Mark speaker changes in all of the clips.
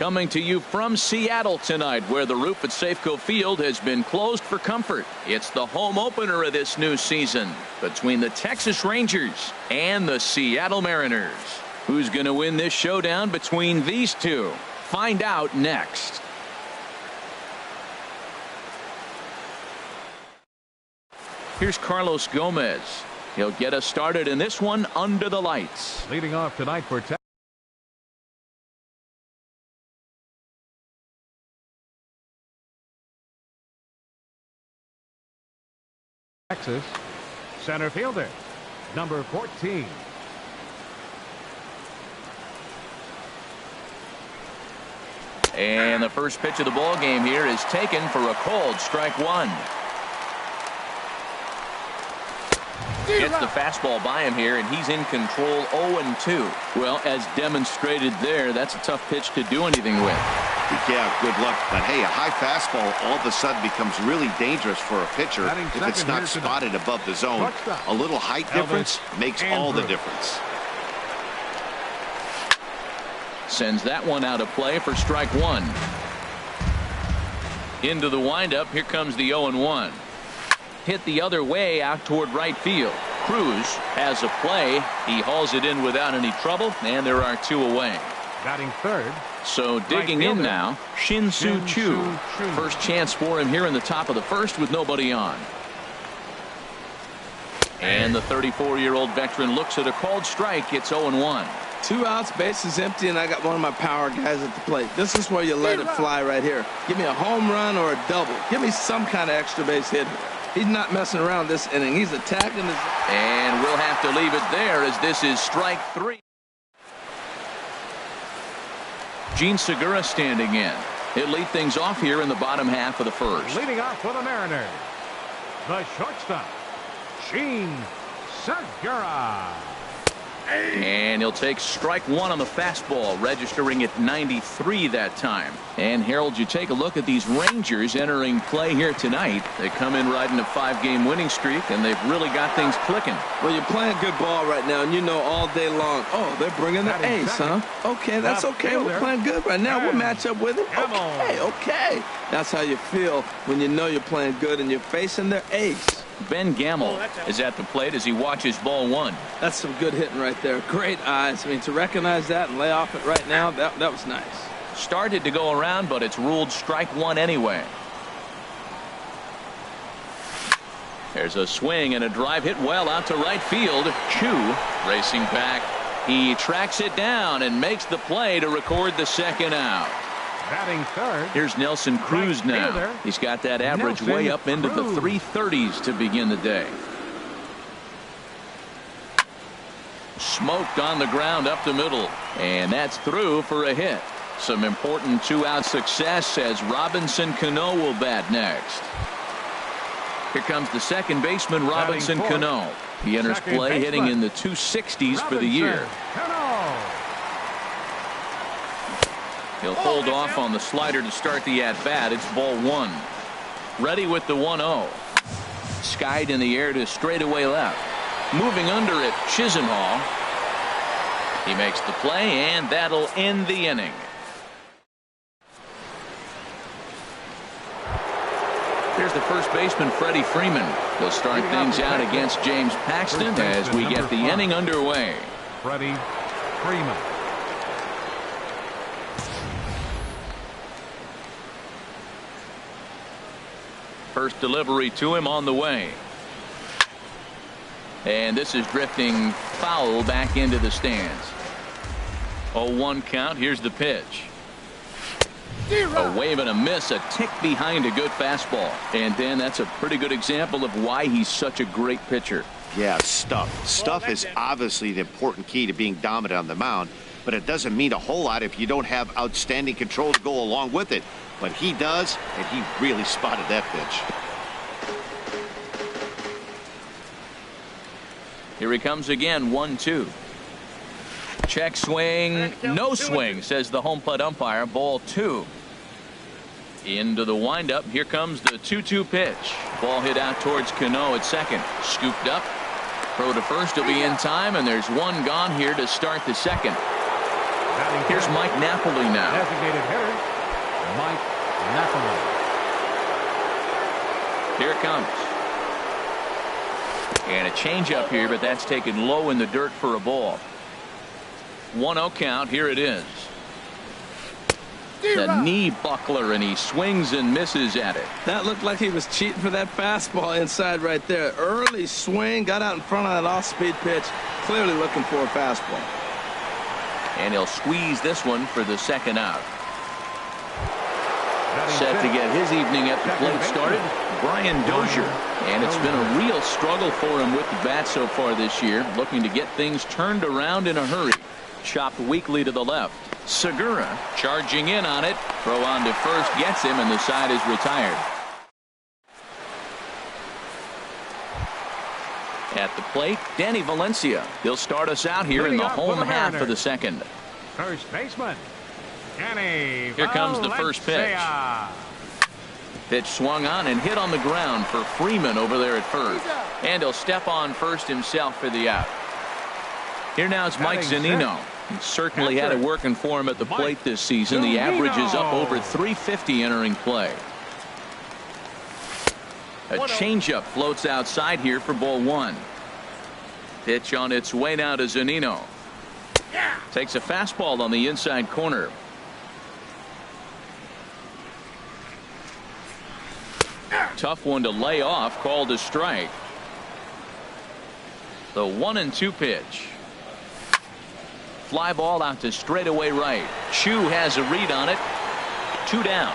Speaker 1: Coming to you from Seattle tonight, where the roof at Safeco Field has been closed for comfort. It's the home opener of this new season between the Texas Rangers and the Seattle Mariners. Who's going to win this showdown between these two? Find out next. Here's Carlos Gomez. He'll get us started in this one under the lights.
Speaker 2: Leading off tonight for Texas, center fielder, number 14.
Speaker 1: And the first pitch of the ball game here is taken for a called strike one. Gets the fastball by him here, and he's in control 0-2. Well, as demonstrated there, that's a tough pitch to do anything with.
Speaker 3: Yeah, good luck. But hey, a high fastball all of a sudden becomes really dangerous for a pitcher if it's not spotted above the zone. A little height difference makes all the difference.
Speaker 1: Sends that one out of play for strike one. Into the windup. Here comes the 0-1. Hit the other way out toward right field. Cruz has a play. He hauls it in without any trouble, and there are two away.
Speaker 2: Batting third.
Speaker 1: So digging in now, Shin-Soo Choo. First chance for him here in the top of the first with nobody on. And the 34-year-old veteran looks at a called strike. It's 0-1.
Speaker 4: 2 outs, base is empty, and I got one of my power guys at the plate. This is where you let it fly right here. Give me a home run or a double. Give me some kind of extra base hit. He's not messing around this inning. He's attacking his.
Speaker 1: And we'll have to leave it there as this is strike three. Gene Segura standing in. He'll lead things off here in the bottom half of the first.
Speaker 2: Leading off for the Mariners, the shortstop, Gene Segura.
Speaker 1: And he'll take strike one on the fastball, registering at 93 that time. And Harold, you take a look at these Rangers entering play here tonight. They come in riding a 5-game winning streak, and they've really got things clicking.
Speaker 4: Well, you're playing good ball right now, and you know all day long, oh, they're bringing the ace, huh? Okay, that's okay. We're playing good right now. We'll match up with it. Okay. That's how you feel when you know you're playing good and you're facing their ace.
Speaker 1: Ben Gamble is at the plate as he watches ball one.
Speaker 4: That's some good hitting right there. Great eyes. I mean, to recognize that and lay off it right now, that was nice.
Speaker 1: Started to go around, but it's ruled strike one anyway. There's a swing and a drive hit well out to right field. Choo racing back. He tracks it down and makes the play to record the second out.
Speaker 2: Batting third.
Speaker 1: Here's Nelson Cruz now. He's got that average way up into the 330s to begin the day. Smoked on the ground up the middle, and that's through for a hit. Some important 2-out success as Robinson Cano will bat next. Here comes the second baseman, Robinson Cano. He enters play hitting in the 260s for the year. He'll hold off on the slider to start the at-bat. It's ball one. Ready with the 1-0. Skied in the air to straightaway left. Moving under it, Chisenhall. He makes the play, and that'll end the inning. Here's the first baseman, Freddie Freeman. He'll start things out against James Paxton as we get the inning underway.
Speaker 2: Freddie Freeman.
Speaker 1: First delivery to him on the way. And this is drifting foul back into the stands. 0-1 count. Here's the pitch. A wave and a miss, a tick behind a good fastball. And Dan, that's a pretty good example of why he's such a great pitcher.
Speaker 3: Yeah, stuff. Stuff is obviously the important key to being dominant on the mound, but it doesn't mean a whole lot if you don't have outstanding control to go along with it. But he does, and he really spotted that pitch.
Speaker 1: Here he comes again, 1-2. Check swing, no swing, says the home plate umpire. Ball two. Into the windup. Here comes the 2-2 pitch. Ball hit out towards Cano at second. Scooped up. Throw to first will be in time, and there's one gone here to start the second. Here's Mike Napoli now.
Speaker 2: Designated hitter, Mike Napoli.
Speaker 1: Here it comes. And a changeup here, but that's taken low in the dirt for a ball. 1-0 count. Here it is. The knee buckler, and he swings and misses at it.
Speaker 4: That looked like he was cheating for that fastball inside right there. Early swing, got out in front of that off-speed pitch. Clearly looking for a fastball. And he'll squeeze this one for the second out.
Speaker 1: Set to get his evening at the plate started, Brian Dozier. And it's been a real struggle for him with the bat so far this year, looking to get things turned around in a hurry. Chopped weakly to the left. Segura charging in on it. Throw on to first gets him, and the side is retired. At the plate, Danny Valencia. He'll start us out here in the home half of the second.
Speaker 2: First baseman, Danny Valencia.
Speaker 1: Here comes the first pitch. Pitch swung on and hit on the ground for Freeman over there at first. And he'll step on first himself for the out. Here now is Mike Zunino. He certainly had it working for him at the plate this season. The average is up over 350 entering play. A changeup floats outside here for ball one. Pitch on its way now to Zunino. Takes a fastball on the inside corner. Tough one to lay off, called a strike. The 1-2 pitch. Fly ball out to straightaway right. Chu has a read on it. 2 down.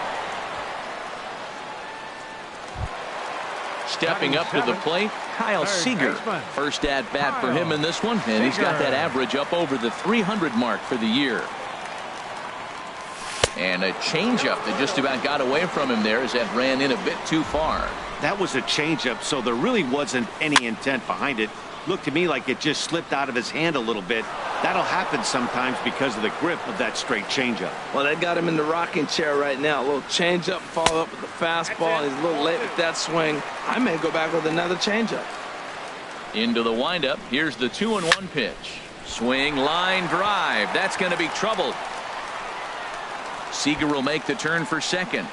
Speaker 1: Stepping up to the plate, Kyle Seager. First at bat for him in this one, and he's got that average up over the 300 mark for the year. And a changeup that just about got away from him there as that ran in a bit too far.
Speaker 3: That was a changeup, so there really wasn't any intent behind it. Looked to me like it just slipped out of his hand a little bit. That'll happen sometimes because of the grip of that straight changeup.
Speaker 4: Well, that got him in the rocking chair right now. A little changeup, follow up with the fastball. He's a little late with that swing. I may go back with another changeup.
Speaker 1: Into the windup. Here's the 2-1 pitch. Swing, line drive. That's going to be trouble. Seager will make the turn for second.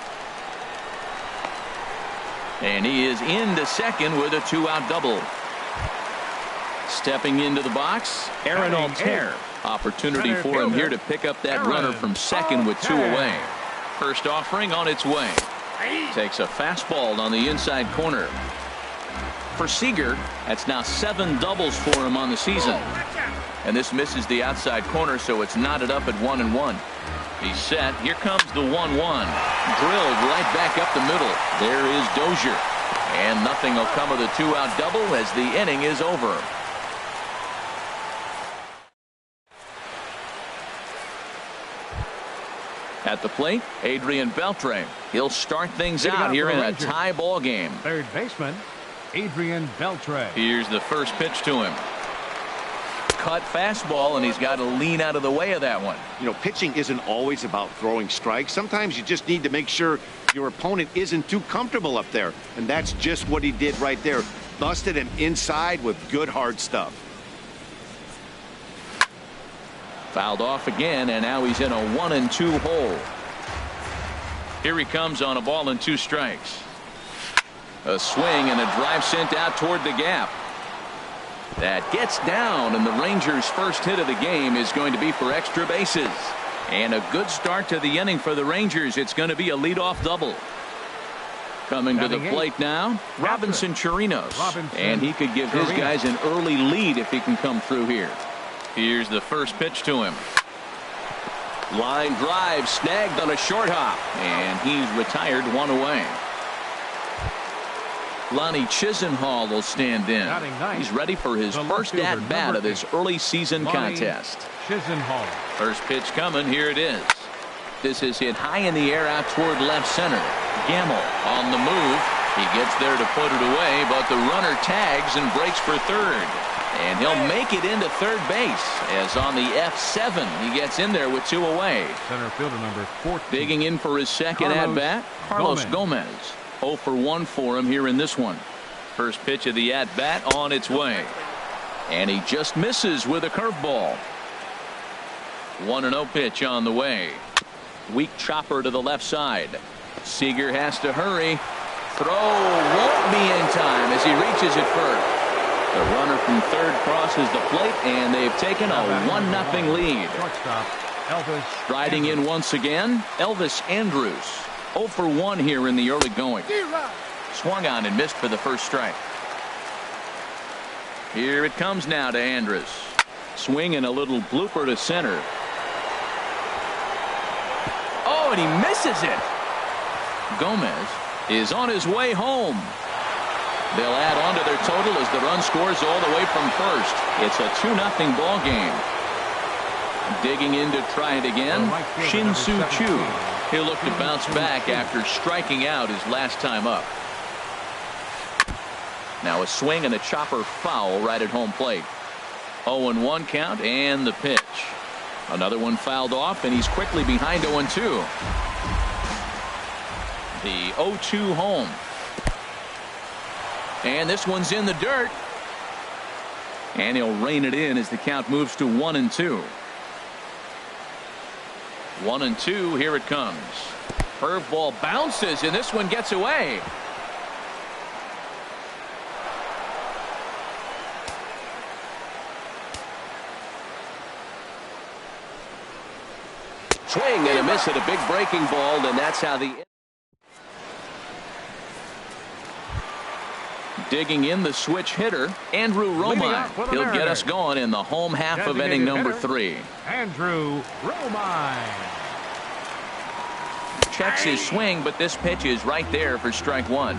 Speaker 1: And he is into second with a 2-out double. Stepping into the box, Aaron Altair. Opportunity for him here to pick up that runner from second with 2 away. First offering on its way. Takes a fastball on the inside corner. For Seager, that's now 7 doubles for him on the season. And this misses the outside corner, so it's knotted up at 1-1. He's set. Here comes the 1-1. Drilled right back up the middle. There is Dozier. And nothing will come of the 2-out double as the inning is over. At the plate, Adrian Beltre. He'll start things out here in a tie ball game.
Speaker 2: Third baseman, Adrian Beltre.
Speaker 1: Here's the first pitch to him. Cut fastball, and he's got to lean out of the way of that one.
Speaker 3: You know, pitching isn't always about throwing strikes. Sometimes you just need to make sure your opponent isn't too comfortable up there. And that's just what he did right there. Busted him inside with good hard stuff.
Speaker 1: Fouled off again, and now he's in a 1-2 hole. Here he comes on a ball and 2 strikes. A swing and a drive sent out toward the gap. That gets down, and the Rangers' first hit of the game is going to be for extra bases. And a good start to the inning for the Rangers. It's going to be a leadoff double. Coming to the plate now, Robinson Chirinos. And he could give his guys an early lead if he can come through here. Here's the first pitch to him. Line drive snagged on a short hop, and he's retired 1 away. Lonnie Chisenhall will stand in. He's ready for his first at bat of this early season contest.
Speaker 2: Chisenhall.
Speaker 1: First pitch coming. Here it is. This is hit high in the air out toward left center. Gamble on the move. He gets there to put it away, but the runner tags and breaks for third. And he'll make it into third base as on the F7 he gets in there with 2 away.
Speaker 2: Center fielder number 14.
Speaker 1: Digging in for his second at bat, Carlos Gomez. 0 for 1 for him here in this one. First pitch of the at bat on its way. And he just misses with a curveball. 1-0 pitch on the way. Weak chopper to the left side. Seager has to hurry. Throw won't be in time as he reaches it first. The runner from third crosses the plate, and they've taken a 1-0 lead. Striding in once again, Elvis Andrus. 0 for 1 here in the early going. Swung on and missed for the first strike. Here it comes now to Andrus. Swing and a little blooper to center. Oh, and he misses it. Gomez is on his way home. They'll add on to their total as the run scores all the way from first. It's a 2-0 ball game. Digging in to try it again, Shin-Soo Choo. He'll look to bounce back after striking out his last time up. Now a swing and a chopper foul right at home plate. 0-1 count and the pitch. Another one fouled off, and he's quickly behind 0-2. The 0-2 home. And this one's in the dirt. And he'll rein it in as the count moves to 1-2. 1-2, here it comes. Curveball bounces, and this one gets away. Swing and a miss at a big breaking ball, and that's how the... Digging in the switch hitter, Andrew Romine. He'll get us going in the home half of inning number 3.
Speaker 2: Andrew Romine.
Speaker 1: Checks his swing, but this pitch is right there for strike 1.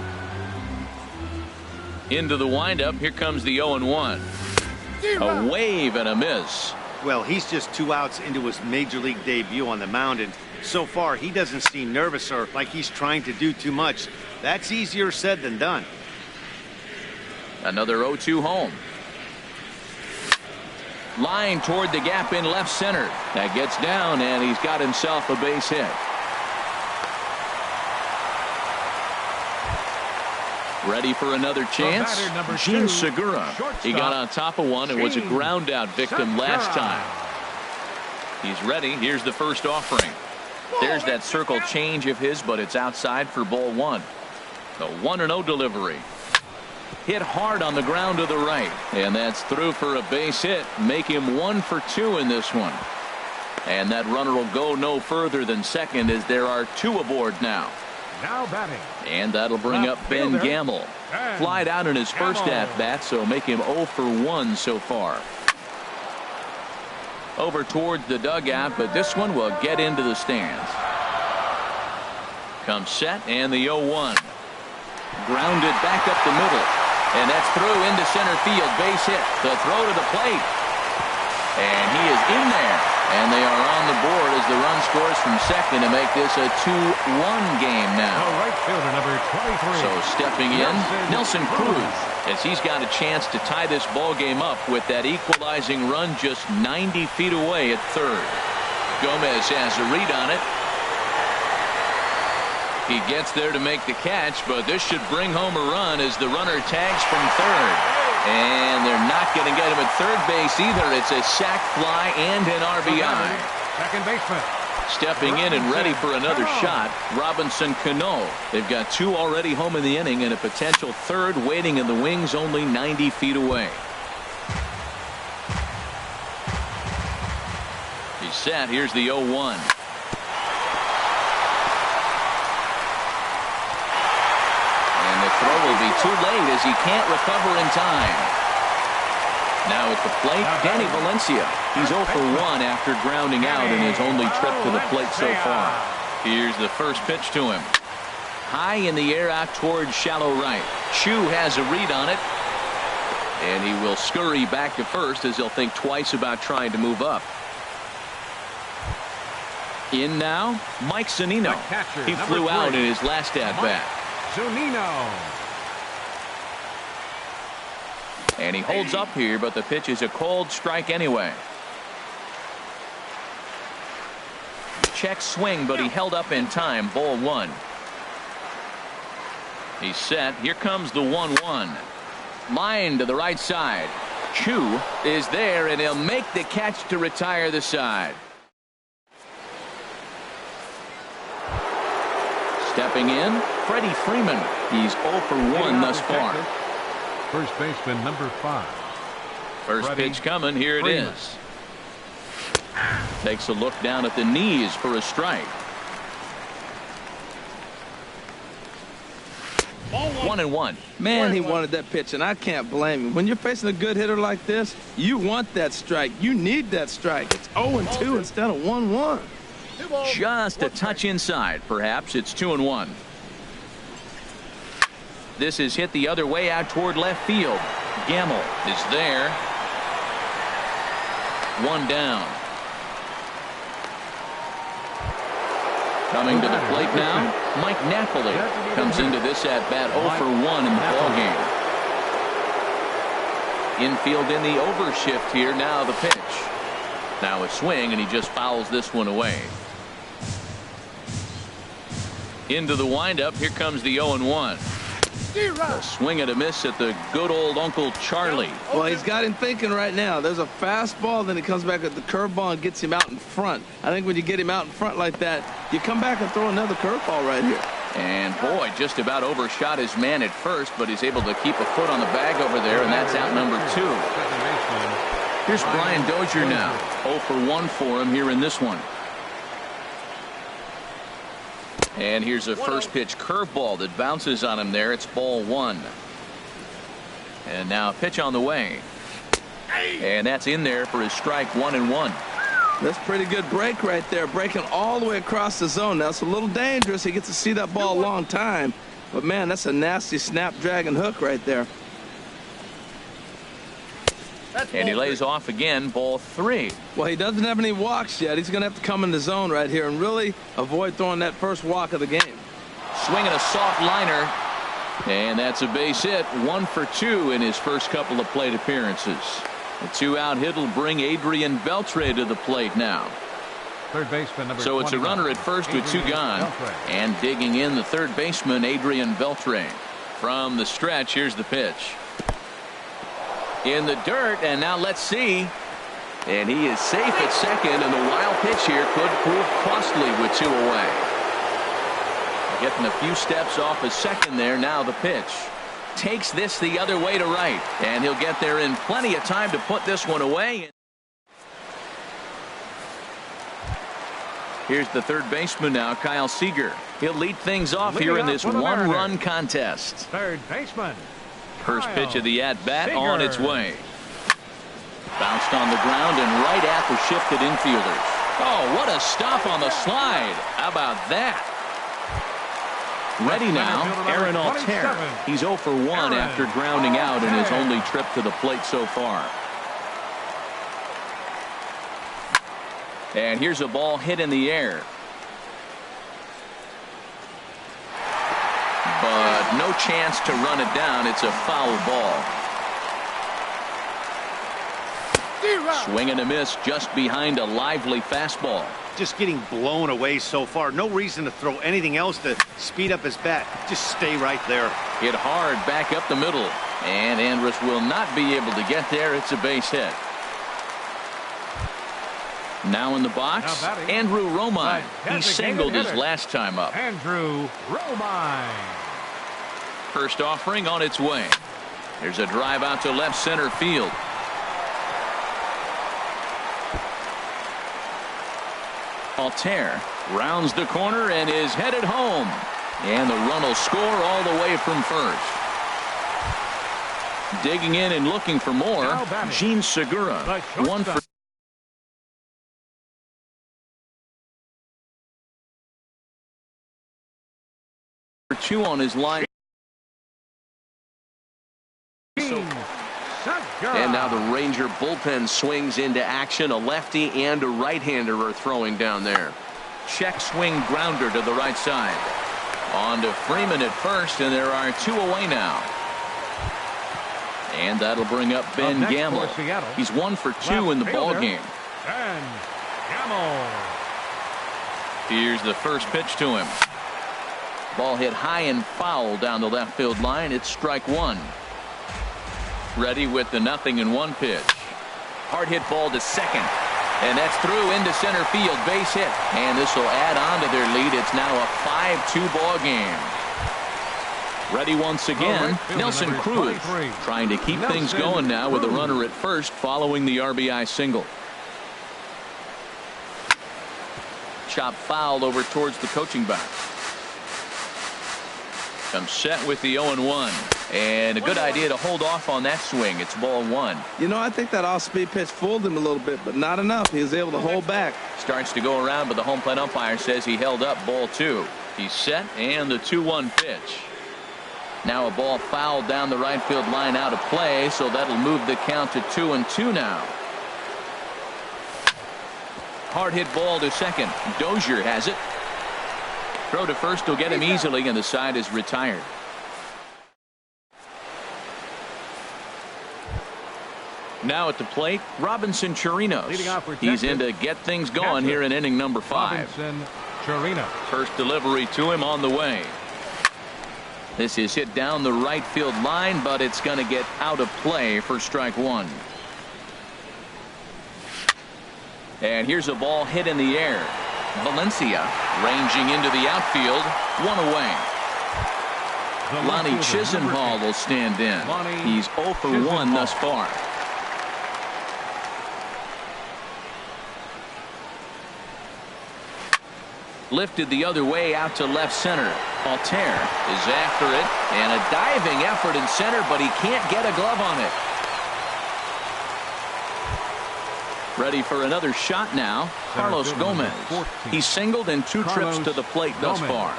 Speaker 1: Into the windup, here comes the 0-1. A wave and a miss.
Speaker 3: Well, he's just 2 outs into his major league debut on the mound, and so far he doesn't seem nervous or like he's trying to do too much. That's easier said than done.
Speaker 1: Another 0-2 home. Line toward the gap in left center. That gets down, and he's got himself a base hit. Ready for another chance? Gene Segura. He got on top of one and was a ground out victim last time. He's ready. Here's the first offering. There's that circle change of his, but it's outside for ball 1. The 1-0 delivery. Hit hard on the ground to the right, and that's through for a base hit. Make him 1 for 2 in this one. And that runner will go no further than second as there are 2 aboard now.
Speaker 2: Now batting.
Speaker 1: And that'll bring up Ben Gamble. Flied out in his first at-bat, so make him 0 for 1 so far. Over towards the dugout, but this one will get into the stands. Comes set, and the 0-1. Grounded back up the middle. And that's through into center field. Base hit. The throw to the plate. And he is in there. And they are on the board as the run scores from second to make this a 2-1 game now.
Speaker 2: The right fielder, number 23.
Speaker 1: So stepping in, Nelson Cruz, as he's got a chance to tie this ball game up with that equalizing run just 90 feet away at third. Gomez has a read on it. He gets there to make the catch, but this should bring home a run as the runner tags from third. And they're not going to get him at third base either. It's a sac fly and an RBI.
Speaker 2: Second baseman.
Speaker 1: Stepping in and ready for another shot, Robinson Cano. They've got 2 already home in the inning and a potential third waiting in the wings only 90 feet away. He's set. Here's the 0-1. Throw will be too late as he can't recover in time. Now at the plate, Danny Valencia. He's 0 for 1 after grounding out in his only trip to the plate so far. Here's the first pitch to him. High in the air out towards shallow right. Chu has a read on it. And he will scurry back to first as he'll think twice about trying to move up. In now, Mike Zunino. He flew out in his last at-bat.
Speaker 2: Zunino.
Speaker 1: And he holds up here, but the pitch is a cold strike anyway. Check swing, but he held up in time. Ball 1. He's set. Here comes the 1-1. Line to the right side. Chu is there, and he'll make the catch to retire the side. Stepping in, Freddie Freeman. He's 0 for 1 thus far.
Speaker 2: First baseman number 5.
Speaker 1: First pitch coming. Here it is. Takes a look down at the knees for a strike. 1-1.
Speaker 4: Man, he wanted that pitch, and I can't blame him. When you're facing a good hitter like this, you want that strike. You need that strike. It's 0-2 instead of 1-1.
Speaker 1: Just a touch inside. Perhaps it's 2-1. This is hit the other way out toward left field. Gamble is there. 1 down. Coming to the plate now, Mike Napoli comes into this at bat 0 for 1 in the ballgame. Infield in the overshift here. Now the pitch. Now a swing, and he just fouls this one away. Into the windup. Here comes the 0-1. A swing and a miss at the good old Uncle Charlie.
Speaker 4: Well, he's got him thinking right now. There's a fastball, then he comes back at the curveball and gets him out in front. I think when you get him out in front like that, you come back and throw another curveball right here.
Speaker 1: And boy, just about overshot his man at first, but he's able to keep a foot on the bag over there, and that's out number 2. Here's Brian Dozier now. 0 for 1 for him here in this one. And here's a first pitch curveball that bounces on him there. It's ball 1. And now a pitch on the way. And that's in there for his strike. 1-1.
Speaker 4: That's pretty good break right there. Breaking all the way across the zone. Now it's a little dangerous. He gets to see that ball a long time. But man, that's a nasty snapdragon hook right there.
Speaker 1: And he lays off again. Ball 3.
Speaker 4: Well, he doesn't have any walks yet. He's going to have to come in the zone right here and really avoid throwing that first walk of the game.
Speaker 1: Swinging a soft liner. And that's a base hit. 1 for 2 in his first couple of plate appearances. The 2-out hit will bring Adrian Beltre to the plate now.
Speaker 2: Third baseman number
Speaker 1: So it's a runner at first with 2 gone. And digging in the third baseman, Adrian Beltre. From the stretch, here's the pitch. In the dirt, and now let's see. And he is safe at second, and the wild pitch here could prove costly with 2 away. Getting a few steps off a second there. Now the pitch. Takes this the other way to right, and he'll get there in plenty of time to put this one away. Here's the third baseman now, Kyle Seager. He'll lead things off here in this 1-run contest.
Speaker 2: Third baseman.
Speaker 1: First pitch of the at-bat on its way. Bounced on the ground and right at the shifted infielders. Oh, what a stop on the slide. How about that? Ready now, Aaron Altair. He's 0 for 1 after grounding out in his only trip to the plate so far. And here's a ball hit in the air. But no chance to run it down. It's a foul ball. Swing and a miss just behind a lively fastball.
Speaker 3: Just getting blown away so far. No reason to throw anything else to speed up his bat. Just stay right there.
Speaker 1: Hit hard back up the middle. And Andrus will not be able to get there. It's a base hit. Now in the box, Andrew Romine. He singled his last time up.
Speaker 2: Andrew Romine.
Speaker 1: First offering on its way. There's a drive out to left center field. Altair rounds the corner and is headed home. And the run will score all the way from first. Digging in and looking for more, Gene Segura. 1 for 2 on his line. And now the Ranger bullpen swings into action. A lefty and a right-hander are throwing down there. Check swing grounder to the right side. On to Freeman at first, and there are 2 away now. And that'll bring up Ben Gamble. He's 1 for 2 in the ballgame.
Speaker 2: Ben Gamble.
Speaker 1: Here's the first pitch to him. Ball hit high and foul down the left field line. It's strike 1. Ready with the 0-1 pitch. Hard hit ball to second. And that's through into center field, base hit. And this will add on to their lead. It's now a 5-2 ball game. Ready once again, Nelson Cruz trying to keep things going now with a runner at first following the RBI single. Chop foul over towards the coaching box. Comes set with the 0-1. And a good idea to hold off on that swing. It's ball one.
Speaker 4: You know, I think that off-speed pitch fooled him a little bit, but not enough. He was able to hold back.
Speaker 1: Starts to go around, but the home plate umpire says he held up ball two. He's set, and the 2-1 pitch. Now a ball fouled down the right field line out of play, so that'll move the count to 2-2 now. Hard hit ball to second. Dozier has it. Throw to first will get him easily, and the side is retired. Now at the plate, Robinson Chirinos. He's in to get things going here in inning number 5. First delivery to him on the way. This is hit down the right field line, but it's going to get out of play for strike one. And here's a ball hit in the air. Valencia ranging into the outfield, one away. Lonnie Chisenhall will stand in. He's 0 for 1 thus far. Lifted the other way out to left center. Altair is after it, and a diving effort in center, but he can't get a glove on it. Ready for another shot now. Carlos Gomez. He's singled in 2 trips to the plate thus far.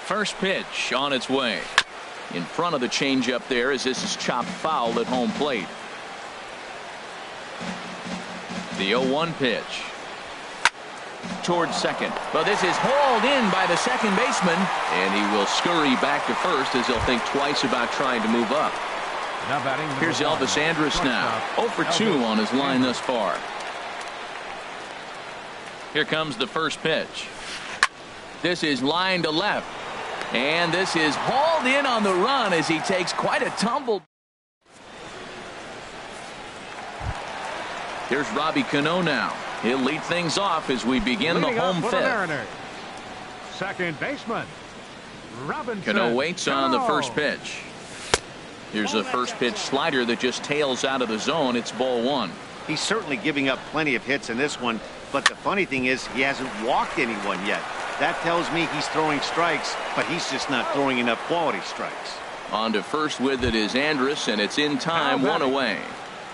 Speaker 1: First pitch on its way. In front of the changeup there as this is chopped foul at home plate. The 0-1 pitch. Towards second. But this is hauled in by the second baseman. And he will scurry back to first as he'll think twice about trying to move up. Here's Elvis Andrus now. 0 for 2 on his line thus far. Here comes the first pitch. This is line to left. And this is hauled in on the run as he takes quite a tumble. Here's Robbie Cano now. He'll lead things off as we begin the home fifth.
Speaker 2: Second baseman Robinson.
Speaker 1: Cano waits on the first pitch. Here's a first pitch slider that just tails out of the zone. It's ball one.
Speaker 3: He's certainly giving up plenty of hits in this one, but the funny thing is he hasn't walked anyone yet. That tells me he's throwing strikes, but he's just not throwing enough quality strikes.
Speaker 1: On to first with it is Andrus, and it's in time, one away.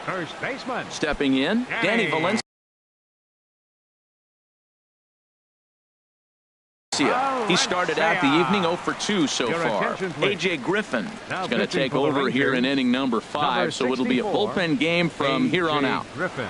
Speaker 2: First baseman.
Speaker 1: Stepping in, Danny Valencia. He started out the evening 0 for 2 so far. A.J. Griffin is going to take over here in inning number 5, so it'll be a bullpen game from here on out.
Speaker 2: Griffin.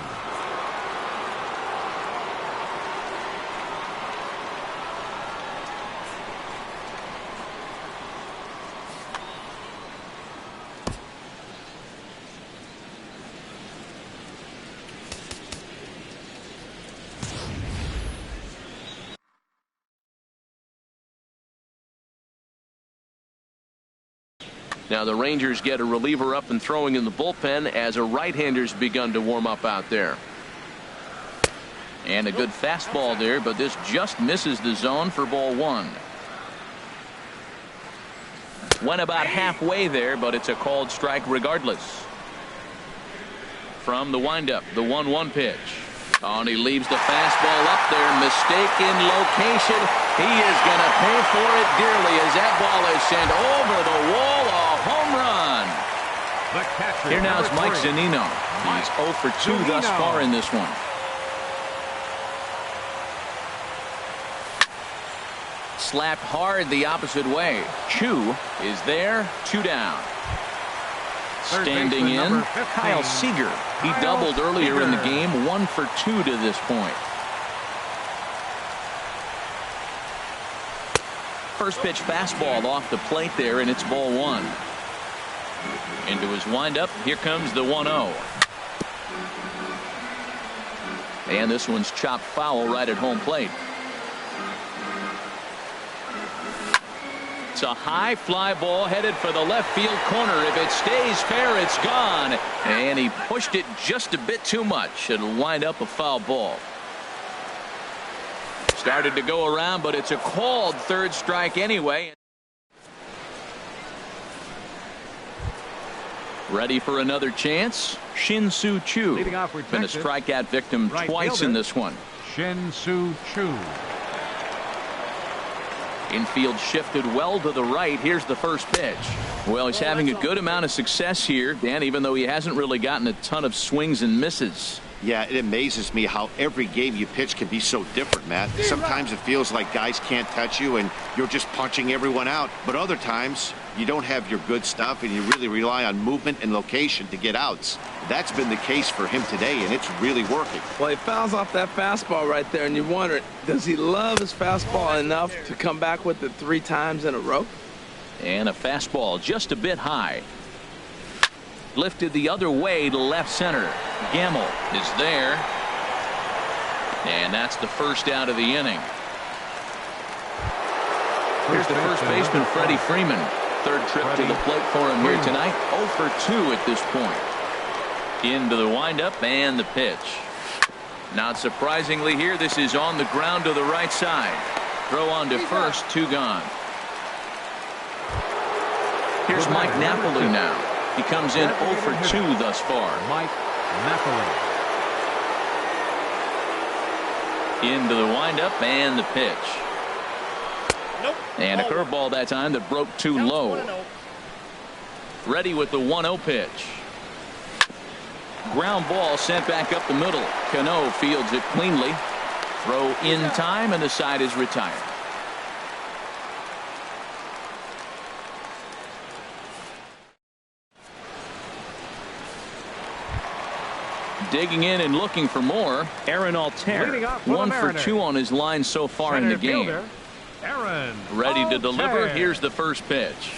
Speaker 1: Now the Rangers get a reliever up and throwing in the bullpen as a right-hander's begun to warm up out there. And a good fastball there, but this just misses the zone for ball one. Went about halfway there, but it's a called strike regardless. From the windup, the 1-1 pitch. Oh, and he leaves the fastball up there. Mistaken location. He is going to pay for it dearly as that ball is sent over the wall. A home run. Here now is Mike Zunino. He's 0 for 2 thus far in this one. Slapped hard the opposite way. Chu is there. 2 down. Standing in, Kyle Seager. He doubled earlier in the game, 1 for 2 to this point. First pitch fastball off the plate there, and it's ball one. Into his windup, here comes the 1-0. And this one's chopped foul right at home plate. It's a high fly ball headed for the left field corner. If it stays fair, it's gone. And he pushed it just a bit too much. It'll wind up a foul ball. Started to go around, but it's a called third strike anyway. Ready for another chance. Shin-Soo Choo.
Speaker 2: Leading off for
Speaker 1: Been a
Speaker 2: Texas,
Speaker 1: strikeout victim
Speaker 2: right
Speaker 1: twice
Speaker 2: fielder,
Speaker 1: in this one.
Speaker 2: Shin-Soo Choo.
Speaker 1: Infield shifted well to the right. Here's the first pitch. Well, he's having a good amount of success here, Dan, even though he hasn't really gotten a ton of swings and misses.
Speaker 3: Yeah, it amazes me how every game you pitch can be so different, Matt. Sometimes it feels like guys can't touch you and you're just punching everyone out. But other times you don't have your good stuff and you really rely on movement and location to get outs. That's been the case for him today, and it's really working.
Speaker 4: Well, he fouls off that fastball right there, and you wonder, does he love his fastball enough to come back with it 3 times in a row?
Speaker 1: And a fastball just a bit high. Lifted the other way to left center. Gamble is there. And that's the first out of the inning. Here's the first baseman, Freddie Freeman. Third trip to the plate for him here tonight. 0 for 2 at this point. Into the windup and the pitch. Not surprisingly here, this is on the ground to the right side. Throw on to first, 2 gone. Here's Mike Napoli now. He comes in 0 for 2 thus far.
Speaker 2: Mike Napoli.
Speaker 1: Into the windup and the pitch. And a curveball that time that broke too low. Ready with the 1-0 pitch. Ground ball sent back up the middle. Cano fields it cleanly. Throw in time, and the side is retired. Digging in and looking for more. Aaron Altair, 1 for 2 on his line so far in the game. Ready to deliver. Here's the first pitch.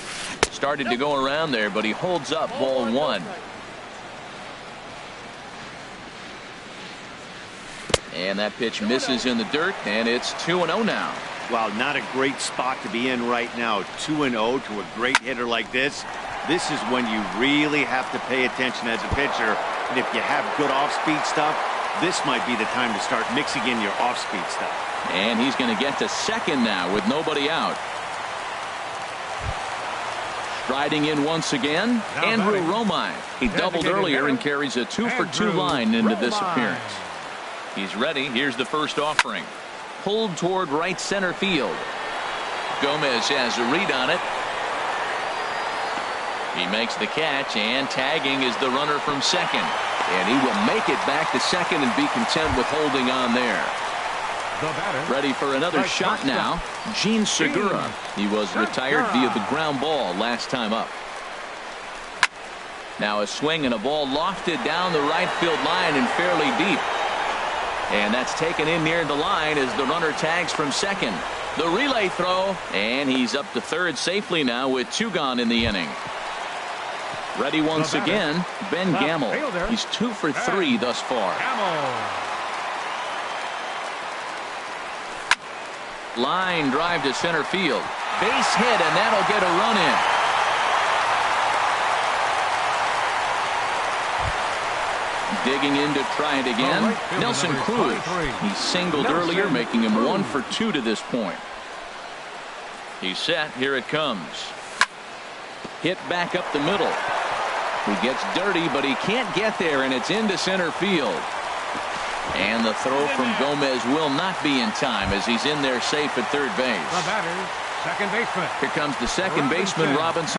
Speaker 1: Started to go around there, but he holds up ball 1. And that pitch misses in the dirt, and it's 2-0 now.
Speaker 3: Well, not a great spot to be in right now. 2-0 to a great hitter like this. This is when you really have to pay attention as a pitcher. And if you have good off-speed stuff, this might be the time to start mixing in your off-speed stuff.
Speaker 1: And he's going to get to second now with nobody out. Striding in once again, Andrew Romine. He doubled earlier and carries a 2 for 2 line into this appearance. He's ready. Here's the first offering. Pulled toward right center field. Gomez has a read on it. He makes the catch, and tagging is the runner from second. And he will make it back to second and be content with holding on there. Ready for another shot now. Gene Segura. He was retired via the ground ball last time up. Now a swing and a ball lofted down the right field line and fairly deep. And that's taken in near the line as the runner tags from second. The relay throw, and he's up to third safely now with 2 gone in the inning. Ready once again, Ben Gamble. He's 2 for 3 thus far. Line drive to center field. Base hit, and that'll get a run in. Digging in to try it again. Nelson Cruz. He singled earlier, making him 1 for 2 to this point. He's set. Here it comes. Hit back up the middle. He gets dirty, but he can't get there, and it's into center field. And the throw from Gomez will not be in time as he's in there safe at third base.
Speaker 2: The batter, second baseman.
Speaker 1: Here comes the second baseman, Robinson.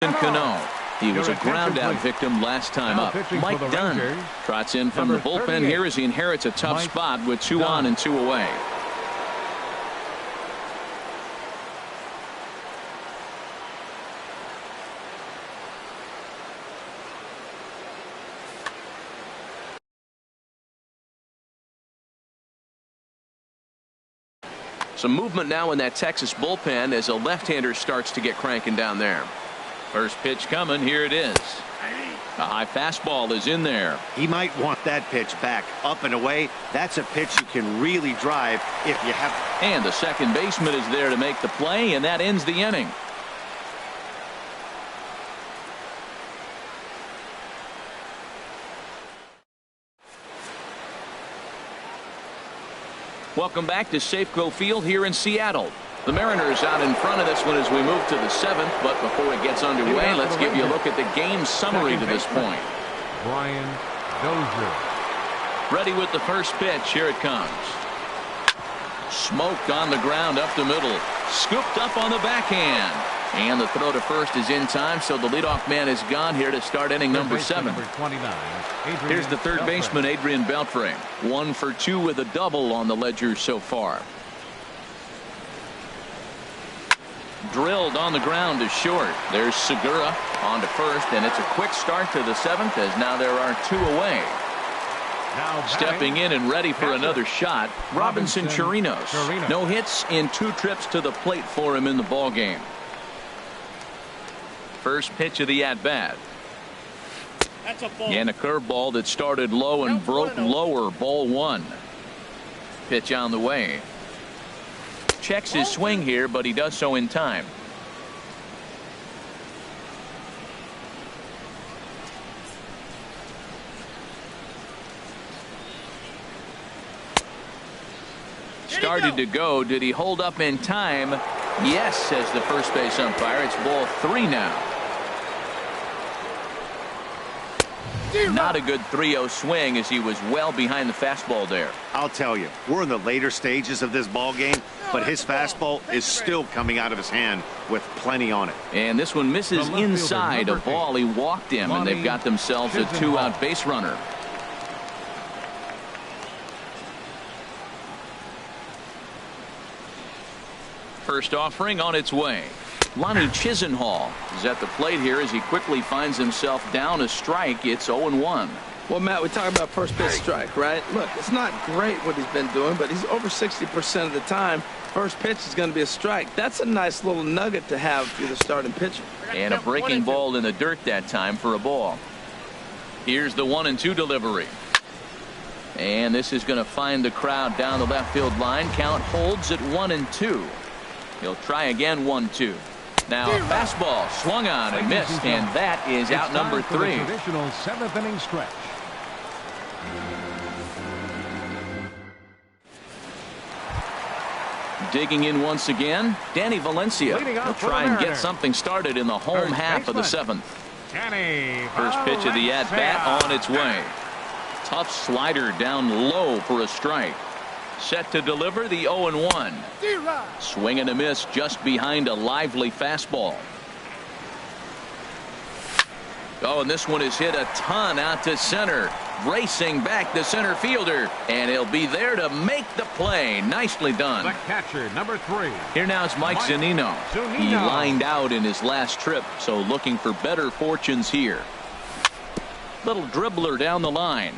Speaker 1: Cano. He was a ground-out victim last time up. Mike Dunn trots in from the bullpen here as he inherits a tough spot with 2 on and 2 away. Some movement now in that Texas bullpen as a left-hander starts to get cranking down there. First pitch coming. Here it is. A high fastball is in there.
Speaker 3: He might want that pitch back up and away. That's a pitch you can really drive if you have.
Speaker 1: And the second baseman is there to make the play, and that ends the inning. Welcome back to Safeco Field here in Seattle. The Mariners out in front of this one as we move to the 7th, but before it gets underway, let's give you a look at the game summary to this point.
Speaker 2: Brian Dozier.
Speaker 1: Ready with the first pitch. Here it comes. Smoked on the ground up the middle. Scooped up on the backhand. And the throw to first is in time, so the leadoff man is gone here to start inning number 7. Here's the third baseman, Adrian Beltre. 1 for 2 with a double on the ledger so far. Drilled on the ground to short. There's Segura on to first, and it's a quick start to the 7th as now there are 2 away. Stepping in and ready for another shot, Robinson Chirinos. No hits in 2 trips to the plate for him in the ballgame. First pitch of the at-bat. And a curveball that started low and broke lower. Ball 1. Pitch on the way. Checks his swing here, but he does so in time. Started to go. Did he hold up in time? Yes, says the first base umpire. It's ball 3 now. Not a good 3-0 swing as he was well behind the fastball there.
Speaker 3: I'll tell you, we're in the later stages of this ball game, but his fastball is still coming out of his hand with plenty on it.
Speaker 1: And this one misses inside a ball. He walked him, and they've got themselves a 2-out base runner. First offering on its way. Lonnie Chisenhall is at the plate here as he quickly finds himself down a strike. It's 0-1.
Speaker 4: Well, Matt, we talk about first pitch strike, right? Look, it's not great what he's been doing, but he's over 60% of the time. First pitch is going to be a strike. That's a nice little nugget to have for the starting pitcher.
Speaker 1: And a breaking ball in the dirt that time for a ball. Here's the 1-2 delivery. And this is going to find the crowd down the left field line. Count holds at 1-2. He'll try again. 1-2. Now a fastball swung on and missed, and that is out number 3.
Speaker 2: Traditional 7th inning stretch.
Speaker 1: Digging in once again, Danny Valencia. He'll try and get something started in the home half of the 7th. First pitch of the at-bat on its way. Tough slider down low for a strike. Set to deliver the 0-1. Swing and a miss just behind a lively fastball. Oh, and this one is hit a ton out to center. Racing back the center fielder, and he'll be there to make the play. Nicely done.
Speaker 2: The catcher, number 3.
Speaker 1: Here now is Mike Zunino. He lined out in his last trip, so looking for better fortunes here. Little dribbler down the line.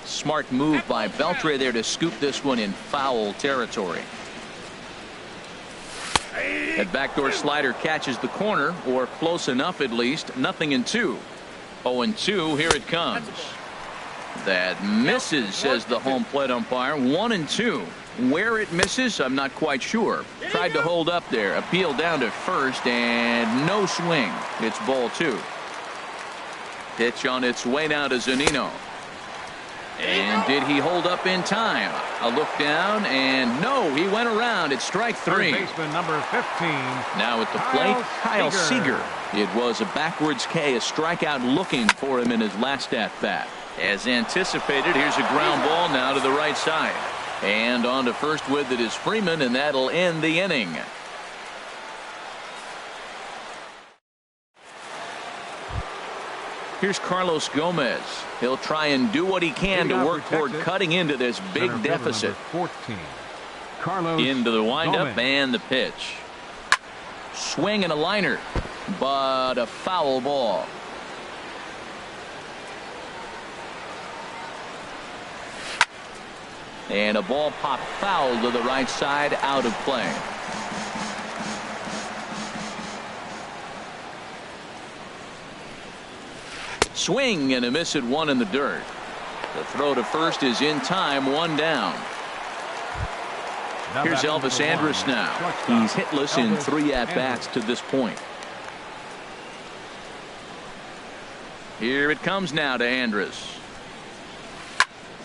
Speaker 1: Smart move by Beltre there to scoop this one in foul territory. That backdoor slider catches the corner, or close enough at least. 0-2. 0-2. Here it comes. That misses, says the home plate umpire. 1-2. Where it misses, I'm not quite sure. Tried to hold up there. Appeal down to first, and no swing. It's ball 2. Pitch on its way now to Zunino. And did he hold up in time? A look down, and no, he went around. It's strike 3.
Speaker 2: Baseman number 15.
Speaker 1: Now at the plate, Kyle Seager. It was a backwards K, a strikeout looking for him in his last at-bat. As anticipated, here's a ground ball now to the right side. And on to first with it is Freeman, and that'll end the inning. Here's Carlos Gomez. He'll try and do what he can to work toward cutting into this big deficit.
Speaker 2: 14. Carlos
Speaker 1: into the windup
Speaker 2: Gomez.
Speaker 1: And the pitch. Swing and a liner, but a foul ball. And a ball popped foul to the right side, out of play. Swing and a miss at one in the dirt. The throw to first is in time, one down. Here's Elvis Andrus now. He's hitless in 3 at-bats to this point. Here it comes now to Andrus.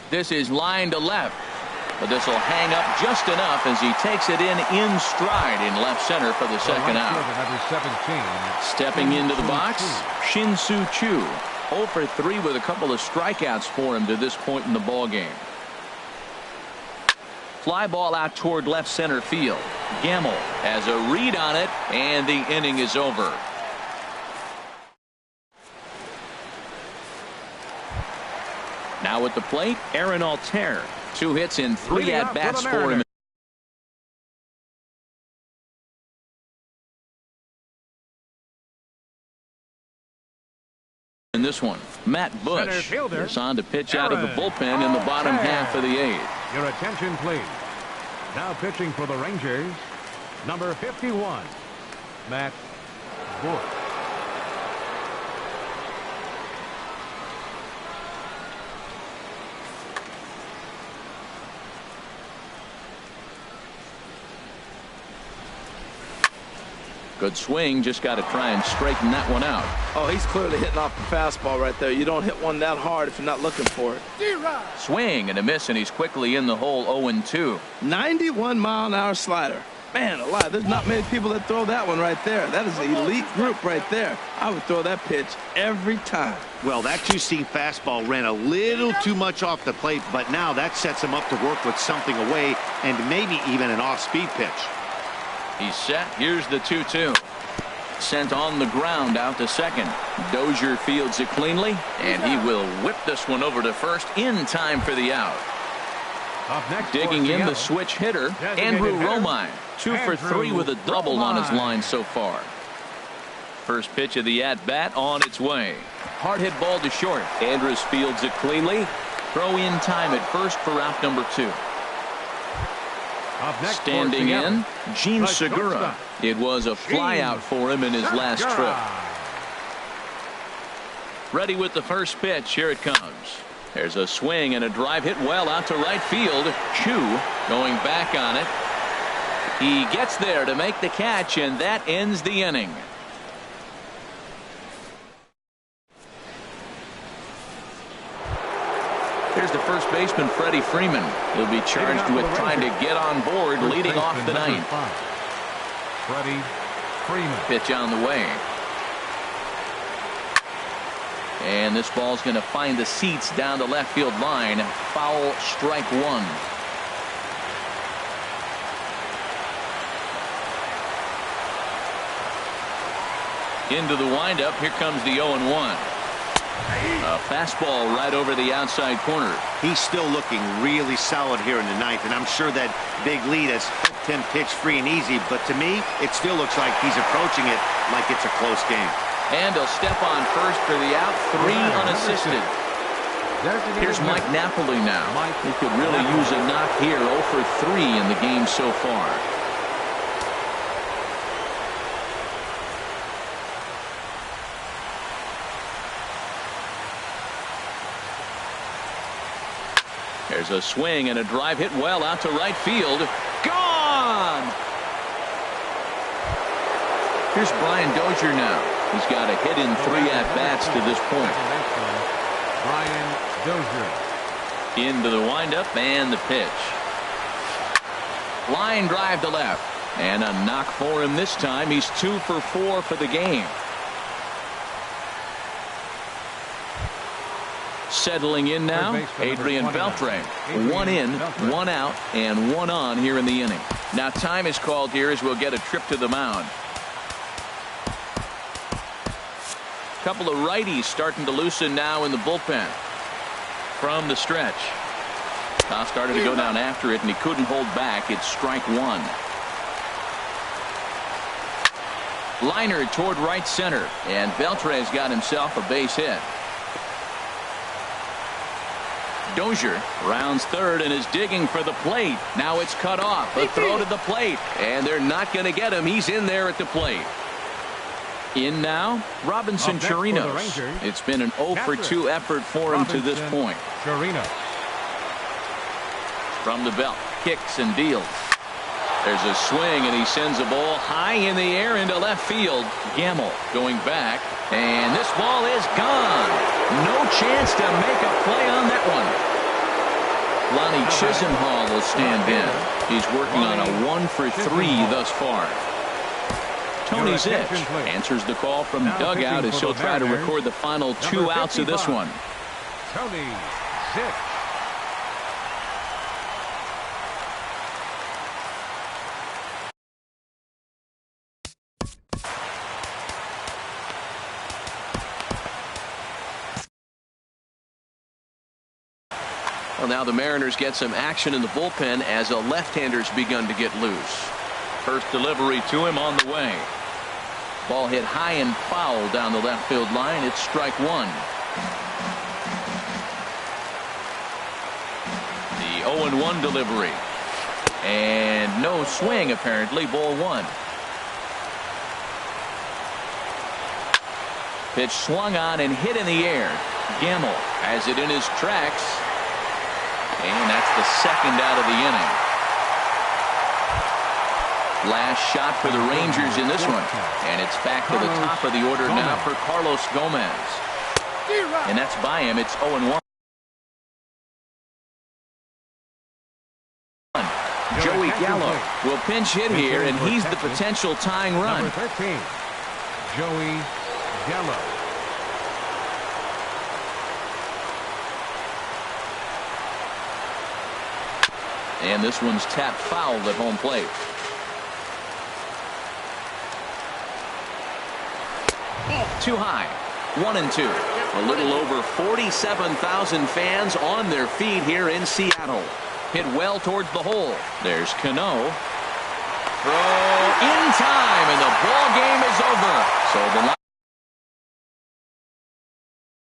Speaker 1: This is line to left. But this will hang up just enough as he takes it in stride in left center for the second out. Stepping into the box, Shin-Soo Choo. 0 for 3 with a couple of strikeouts for him to this point in the ball game. Fly ball out toward left center field. Gamble has a read on it, and the inning is over. Now at the plate, Aaron Altair. 2 hits in 3 at-bats for him. In this one, Matt Bush is on to pitch out of the bullpen in the bottom half of the 8th.
Speaker 2: Your attention, please. Now pitching for the Rangers, number 51, Matt Bush.
Speaker 1: Good swing, just got to try and straighten that one out.
Speaker 4: Oh, he's clearly hitting off the fastball right there. You don't hit one that hard if you're not looking for it.
Speaker 1: Swing and a miss, and he's quickly in the hole. 0-2.
Speaker 4: 91-mile-an-hour slider. Man alive, there's not many people that throw that one right there. That is an elite group right there. I would throw that pitch every time.
Speaker 3: Well, that two-seam fastball ran a little too much off the plate, but now that sets him up to work with something away and maybe even an off-speed pitch.
Speaker 1: He's set. Here's the 2-2. Sent on the ground out to second. Dozier fields it cleanly, and he will whip this one over to first in time for the out. Digging in the switch hitter, Andrew Romine. 2 for 3 with a double on his line so far. First pitch of the at-bat on its way. Hard hit ball to short. Andrus fields it cleanly. Throw in time at first for out number 2. Standing in, Gene Segura. It was a flyout for him in his last trip. Ready with the first pitch. Here it comes. There's a swing and a drive hit well out to right field. Choo going back on it. He gets there to make the catch, and that ends the inning. Here's the first baseman, Freddie Freeman. He'll be charged with trying to get on board, leading off the 9th.
Speaker 2: Freddie Freeman.
Speaker 1: Pitch on the way. And this ball's going to find the seats down the left field line. Foul, strike 1. Into the windup. Here comes the 0-1. A fastball right over the outside corner.
Speaker 3: He's still looking really solid here in the 9th, and I'm sure that big lead has helped him pitch free and easy, but to me, it still looks like he's approaching it like it's a close game.
Speaker 1: And he'll step on first for the out. 3 unassisted. Here's Mike Napoli now. He could really use a knock here. 0 for 3 in the game so far. There's a swing and a drive hit well out to right field. Gone! Here's Brian Dozier now. He's got a hit in 3 at-bats to this point.
Speaker 2: Brian Dozier.
Speaker 1: Into the windup and the pitch. Line drive to left. And a knock for him this time. He's 2 for 4 for the game. Settling in now, Adrian Beltre. 1 in, 1 out, and 1 on here in the inning. Now time is called here as we'll get a trip to the mound. Couple of righties starting to loosen now in the bullpen. From the stretch. Toss started to go down after it, and he couldn't hold back. It's strike 1. Liner toward right center, and Beltre's got himself a base hit. Dozier rounds third and is digging for the plate. Now it's cut off. A throw to the plate, and they're not going to get him. He's in there at the plate. In now, Robinson Chirinos. It's been an 0 for 2 effort for him to this point. From the belt, kicks and deals. There's a swing, and he sends a ball high in the air into left field. Gamble going back, and this ball is gone. No chance to make a play on that one. Lonnie Chisenhall will stand in. He's working on a 1 for 3 thus far. Tony Zitch answers the call from dugout as he'll try to record the final 2 outs of this one.
Speaker 2: Tony Zitch.
Speaker 1: Well, now the Mariners get some action in the bullpen as a left-hander's begun to get loose. First delivery to him on the way. Ball hit high and foul down the left field line. It's strike 1. The 0-1 delivery. And no swing apparently. Ball 1. Pitch swung on and hit in the air. Gamble has it in his tracks. And that's the second out of the inning. Last shot for the Rangers in this one. And it's back to the top of the order now for Carlos Gomez. And that's by him. It's 0-1. Joey Gallo will pinch hit here, and he's the potential tying run.
Speaker 2: Number 13, Joey Gallo.
Speaker 1: And this one's tapped foul at home plate. Too high. 1-2. A little over 47,000 fans on their feet here in Seattle. Hit well towards the hole. There's Cano. Throw in time, and the ball game is over. So the